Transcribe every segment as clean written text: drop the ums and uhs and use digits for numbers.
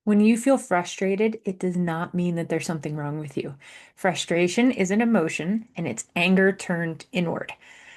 When you feel frustrated, it does not mean that there's something wrong with you. Frustration is an emotion and it's anger turned inward.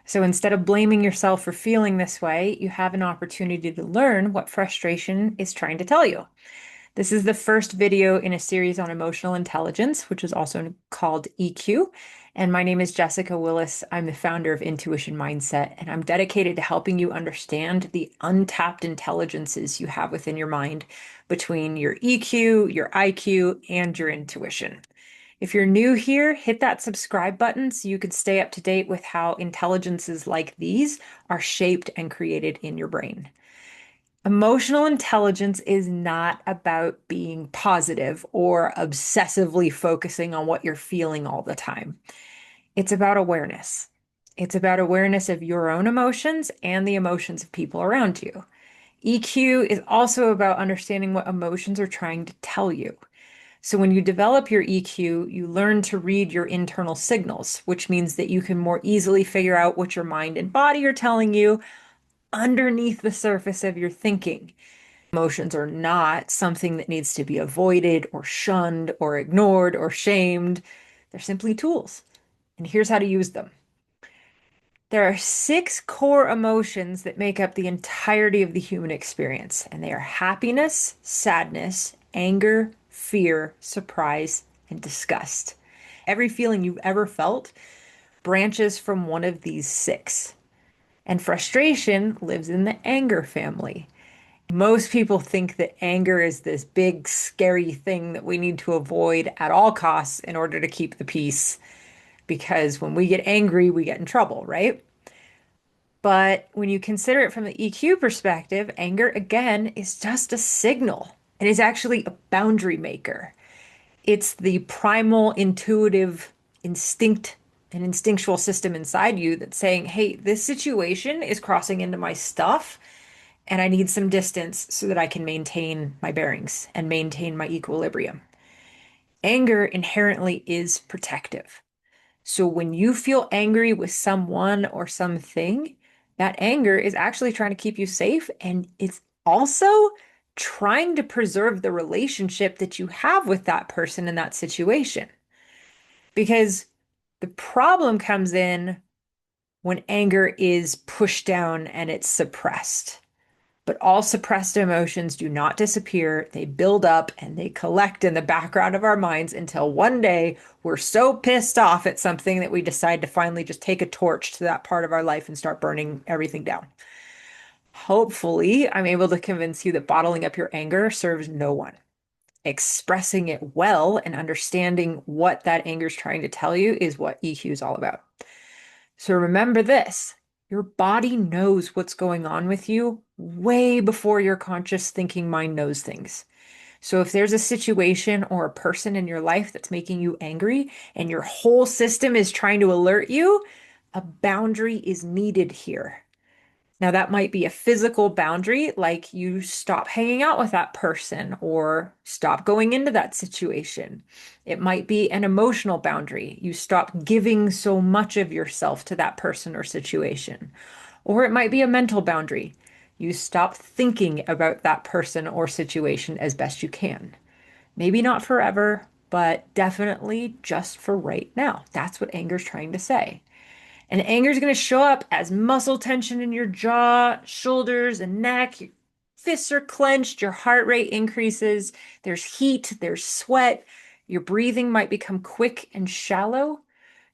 So instead of blaming yourself for feeling this way, you have an opportunity to learn what frustration is trying to tell you. This is the first video in a series on emotional intelligence, which is also called EQ. And my name is Jessica Willis. I'm the founder of Intuition Mindset, and I'm dedicated to helping you understand the untapped intelligences you have within your mind between your EQ, your IQ, and your intuition. If you're new here, hit that subscribe button so you can stay up to date with how intelligences like these are shaped and created in your brain. Emotional intelligence is not about being positive or obsessively focusing on what you're feeling all the time. It's about awareness. It's about awareness of your own emotions and the emotions of people around you. EQ is also about understanding what emotions are trying to tell you. So when you develop your EQ, you learn to read your internal signals, which means that you can more easily figure out what your mind and body are telling you underneath the surface of your thinking. Emotions are not something that needs to be avoided or shunned or ignored or shamed. They're simply tools. And here's how to use them. There are six core emotions that make up the entirety of the human experience, and they are happiness, sadness, anger, fear, surprise, and disgust. Every feeling you've ever felt branches from one of these six. And frustration lives in the anger family. Most people think that anger is this big, scary thing that we need to avoid at all costs in order to keep the peace, because when we get angry, we get in trouble, right? But when you consider it from the EQ perspective, anger again is just a signal. It is actually a boundary maker. It's the primal intuitive instinct and instinctual system inside you that's saying, hey, this situation is crossing into my stuff and I need some distance so that I can maintain my bearings and maintain my equilibrium. Anger inherently is protective. So when you feel angry with someone or something, that anger is actually trying to keep you safe, and it's also trying to preserve the relationship that you have with that person in that situation. Because the problem comes in when anger is pushed down and it's suppressed. But all suppressed emotions do not disappear. They build up and they collect in the background of our minds until one day we're so pissed off at something that we decide to finally just take a torch to that part of our life and start burning everything down. Hopefully, I'm able to convince you that bottling up your anger serves no one. Expressing it well and understanding what that anger is trying to tell you is what EQ is all about. So remember this, your body knows what's going on with you way before your conscious thinking mind knows things. So if there's a situation or a person in your life that's making you angry and your whole system is trying to alert you, a boundary is needed here. Now, that might be a physical boundary, like you stop hanging out with that person or stop going into that situation. It might be an emotional boundary. You stop giving so much of yourself to that person or situation. Or it might be a mental boundary. You stop thinking about that person or situation as best you can. Maybe not forever, but definitely just for right now. That's what anger is trying to say. And anger is going to show up as muscle tension in your jaw, shoulders, and neck. Your fists are clenched, your heart rate increases, there's heat, there's sweat, your breathing might become quick and shallow.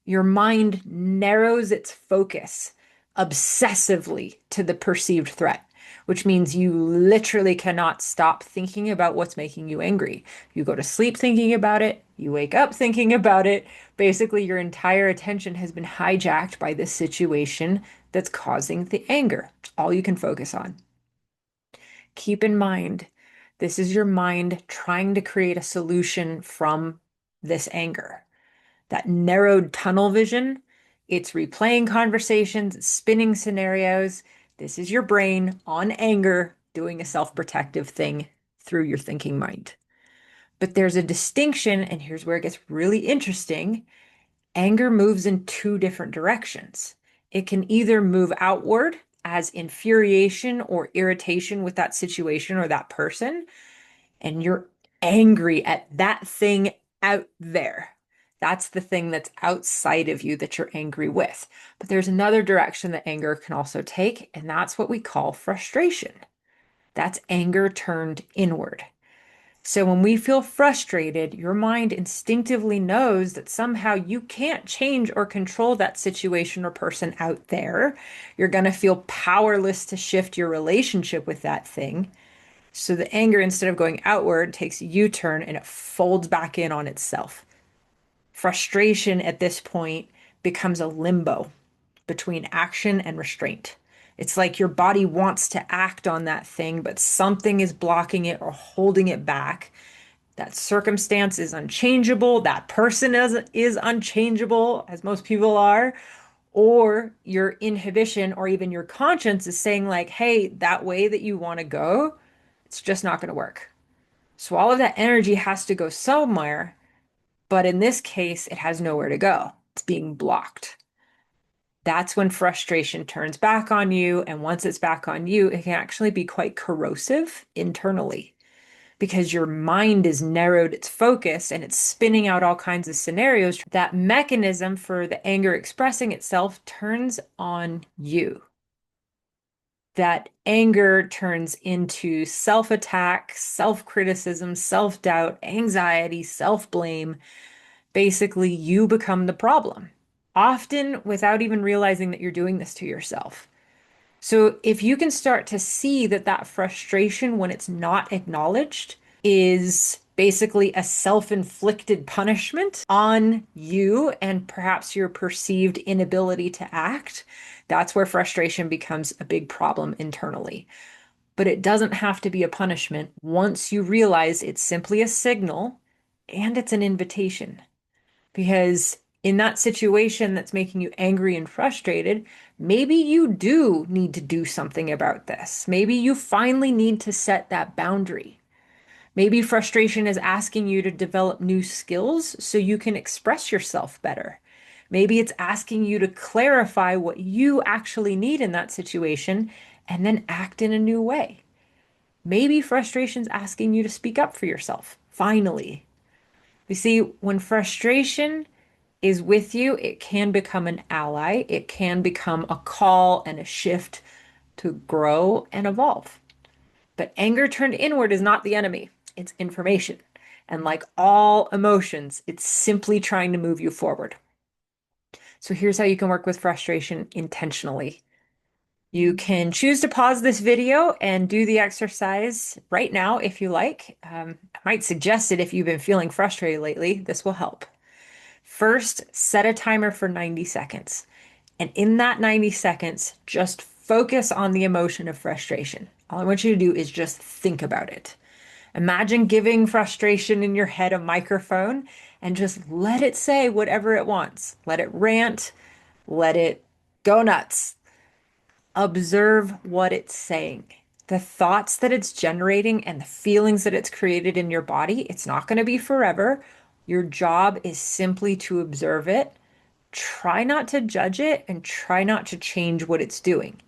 Your mind narrows its focus obsessively to the perceived threat, which means you literally cannot stop thinking about what's making you angry. You go to sleep thinking about it, you wake up thinking about it. Basically, your entire attention has been hijacked by this situation that's causing the anger. It's all you can focus on. Keep in mind, this is your mind trying to create a solution from this anger. That narrowed tunnel vision, it's replaying conversations, it's spinning scenarios. This is your brain on anger doing a self-protective thing through your thinking mind. But there's a distinction, and here's where it gets really interesting. Anger moves in two different directions. It can either move outward as infuriation or irritation with that situation or that person, and you're angry at that thing out there. That's the thing that's outside of you that you're angry with. But there's another direction that anger can also take, and that's what we call frustration. That's anger turned inward. So when we feel frustrated, your mind instinctively knows that somehow you can't change or control that situation or person out there. You're going to feel powerless to shift your relationship with that thing. So the anger, instead of going outward, takes a U-turn and it folds back in on itself. Frustration at this point becomes a limbo between action and restraint. It's like your body wants to act on that thing, but something is blocking it or holding it back. That circumstance is unchangeable. That person is unchangeable, as most people are. Or your inhibition or even your conscience is saying, like, hey, that way that you want to go, it's just not going to work. So all of that energy has to go somewhere. But in this case, it has nowhere to go. It's being blocked. That's when frustration turns back on you. And once it's back on you, it can actually be quite corrosive internally because your mind is narrowed its focus and it's spinning out all kinds of scenarios. That mechanism for the anger expressing itself turns on you. That anger turns into self-attack, self-criticism, self-doubt, anxiety, self-blame. Basically, you become the problem, often without even realizing that you're doing this to yourself. So if you can start to see that that frustration, when it's not acknowledged, is basically a self-inflicted punishment on you and perhaps your perceived inability to act, that's where frustration becomes a big problem internally. But it doesn't have to be a punishment once you realize it's simply a signal and it's an invitation. Because in that situation that's making you angry and frustrated, maybe you do need to do something about this. Maybe you finally need to set that boundary. Maybe frustration is asking you to develop new skills so you can express yourself better. Maybe it's asking you to clarify what you actually need in that situation and then act in a new way. Maybe frustration's asking you to speak up for yourself, finally. You see, when frustration is with you, it can become an ally. It can become a call and a shift to grow and evolve. But anger turned inward is not the enemy, it's information. And like all emotions, it's simply trying to move you forward. So here's how you can work with frustration intentionally. You can choose to pause this video and do the exercise right now if you like. I might suggest it if you've been feeling frustrated lately. This will help. First, set a timer for 90 seconds. And in that 90 seconds, just focus on the emotion of frustration. All I want you to do is just think about it. Imagine giving frustration in your head a microphone and just let it say whatever it wants. Let it rant, let it go nuts. Observe what it's saying. The thoughts that it's generating and the feelings that it's created in your body, it's not going to be forever. Your job is simply to observe it. Try not to judge it and try not to change what it's doing.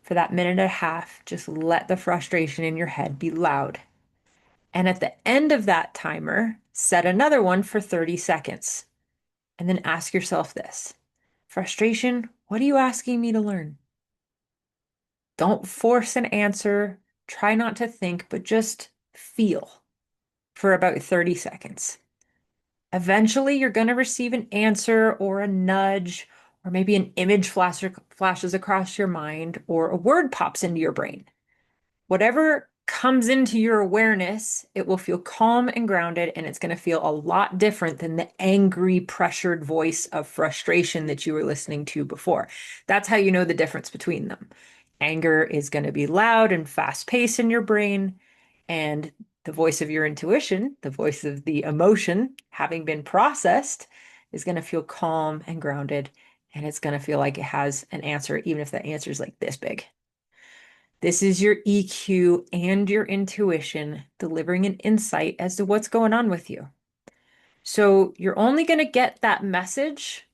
For that minute and a half, just let the frustration in your head be loud. And at the end of that timer, set another one for 30 seconds. And then ask yourself this: frustration, what are you asking me to learn? Don't force an answer. Try not to think, but just feel for about 30 seconds. Eventually, you're going to receive an answer or a nudge, or maybe an image flashes across your mind, or a word pops into your brain. Whatever comes into your awareness, it will feel calm and grounded, and it's going to feel a lot different than the angry, pressured voice of frustration that you were listening to before. That's how you know the difference between them. Anger is going to be loud and fast-paced in your brain, and the voice of your intuition, the voice of the emotion, having been processed, is going to feel calm and grounded, and it's going to feel like it has an answer, even if that answer is like this big. This is your EQ and your intuition delivering an insight as to what's going on with you. So you're only going to get that message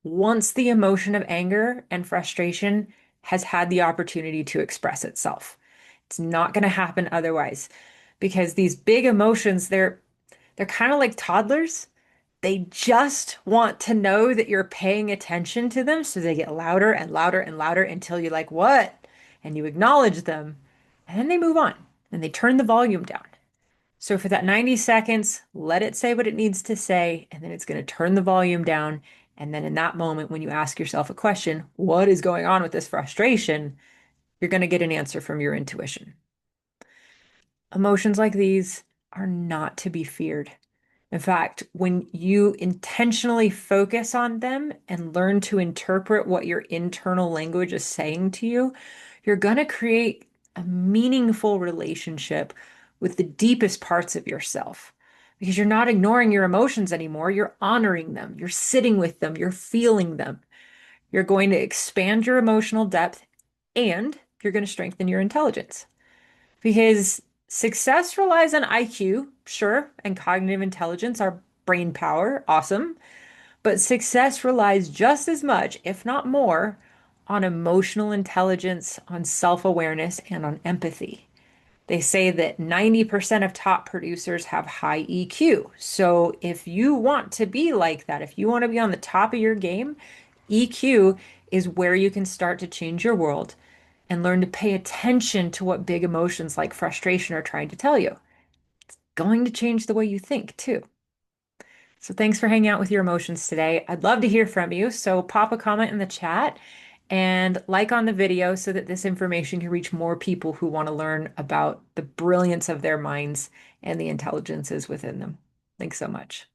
once the emotion of anger and frustration has had the opportunity to express itself. It's not going to happen otherwise, because these big emotions, they're kind of like toddlers. They just want to know that you're paying attention to them, so they get louder and louder and louder until you're like, "What?" And you acknowledge them, and then they move on and they turn the volume down. So for that 90 seconds, let it say what it needs to say, and then it's going to turn the volume down. And then in that moment, when you ask yourself a question, what is going on with this frustration? You're going to get an answer from your intuition. Emotions like these are not to be feared. In fact, when you intentionally focus on them and learn to interpret what your internal language is saying to you, you're going to create a meaningful relationship with the deepest parts of yourself because you're not ignoring your emotions anymore. You're honoring them, you're sitting with them, you're feeling them. You're going to expand your emotional depth and you're going to strengthen your intelligence because success relies on IQ, sure, and cognitive intelligence, our brain power, awesome. But success relies just as much, if not more, on emotional intelligence, on self-awareness, and on empathy. They say that 90% of top producers have high EQ. So if you want to be like that, if you want to be on the top of your game, EQ is where you can start to change your world and learn to pay attention to what big emotions like frustration are trying to tell you. Going to change the way you think too. So thanks for hanging out with your emotions today. I'd love to hear from you. So pop a comment in the chat and like on the video so that this information can reach more people who want to learn about the brilliance of their minds and the intelligences within them. Thanks so much.